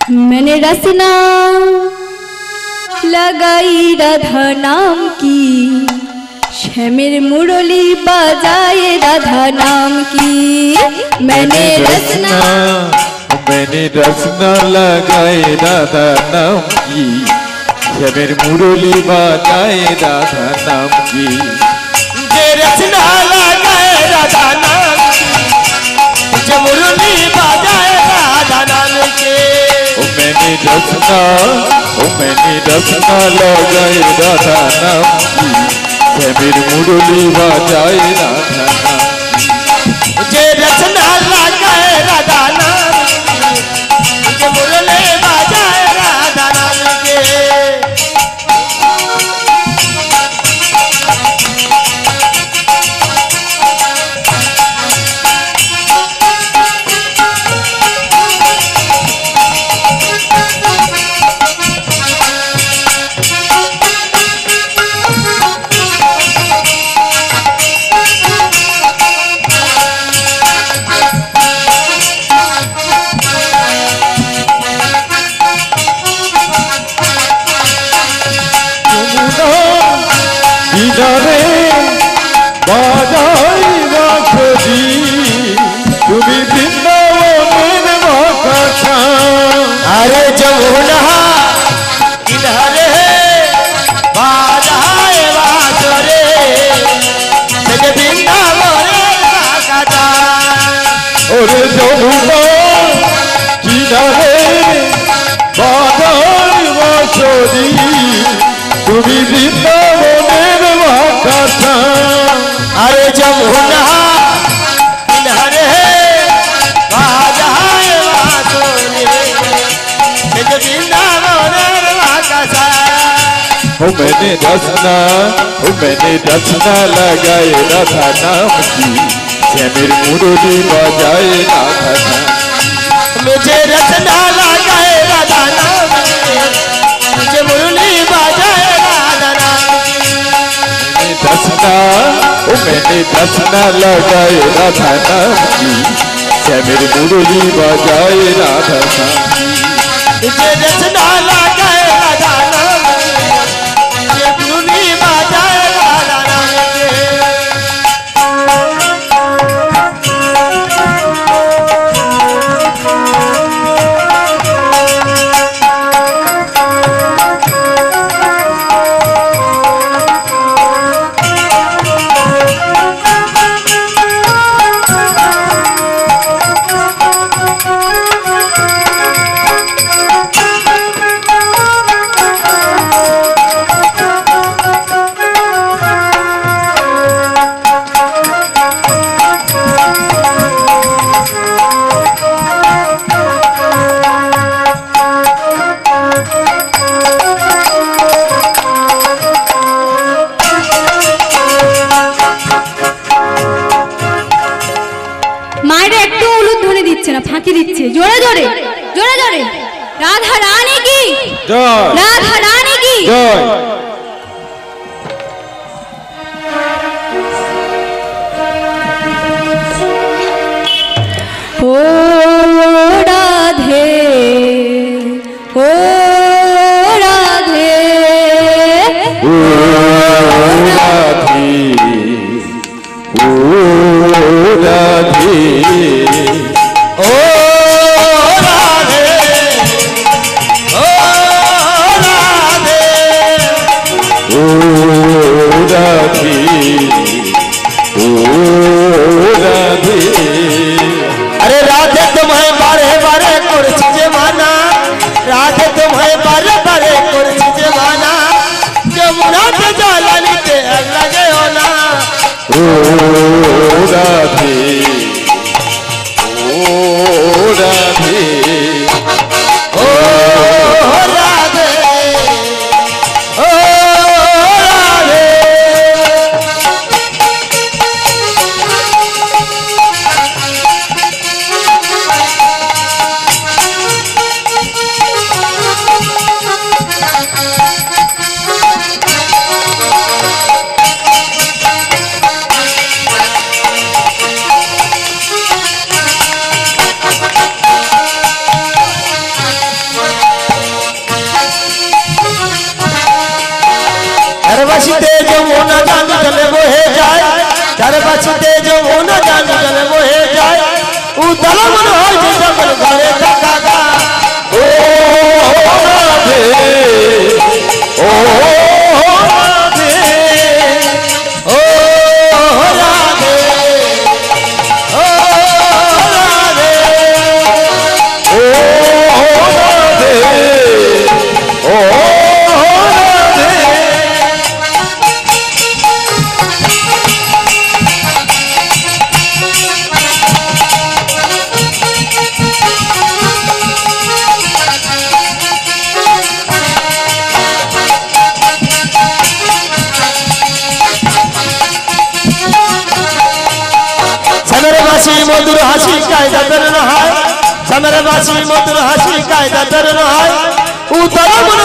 मैंने रचना लगाई राधा नाम की, श्यामेर मुरली बजाए राधा नाम की। मैंने रचना लगाए राधा नाम की, श्यामेर मुरली बजाए राधा नाम की। जे रचना लगाए राधा नाम की, जे मुरली बजाए राधा नाम के। मैंने रचना लगाए राधा नाम की, श्यामेर मुरली बजाए राधा नाम की। जे रचना लगाए राधा नाम की, जे मुरली बजाए राधा नाम के। কিনারে বাজাই বাঁশরি, তুমি বৃন্দাবনের বাঁকা। अरे जमुना किनारे बाजाए बांसुरी, तेरे वृंदावनेर बाका। ওরে যমুনা কিনারে বাজাই বাঁশরি, তুমি বৃন্দাবনের বাঁকা। अरे जमुना किनारे बाजाए बांसुरी, तेरे वृंदावनेर बाका। मैंने रचना लगाए राधा नाम की, श्यामेर मुरली बजाए राधा नाम। मुझे रचना लगाए राधा नाम की, मुझे मुरली बजाए राधा नाम की। मैंने रचना लगाए राधा नाम की, श्यामेर मुरली बजाए राधा नाम। मुझे रचना लगाए राधा नाम की, मुझे मुरली बजाए राधा नाम की। মায়েরা একটু উলুধ্বনি দিচ্ছে না, ফাঁকি দিচ্ছে। জোরে জোরে জোরে জোরে। রাধা রানী কি জয়, রাধা রানী কি জয়। ও রাধে ও রাধে ও রাধে, ও রাধে, ओ राधे ओ राधे ও রাধে, ও রাধে। अरे राधे तुम्हें बारे बारे करछि जे माना, राधे तुम्हें বাছুতে যমুনা জান জল বহে যায় উতল মন হয় যে সকল ঘরে থাকা গা ও রাধে ও রাধে ও রাধে ও রাধে ও রাধে ও রাধে শ্যামের বাসি মধুর হাসি কায়দা বের হয় শ্যামের বাসি মধুর হাসি কায়দা বের হয় উতল মন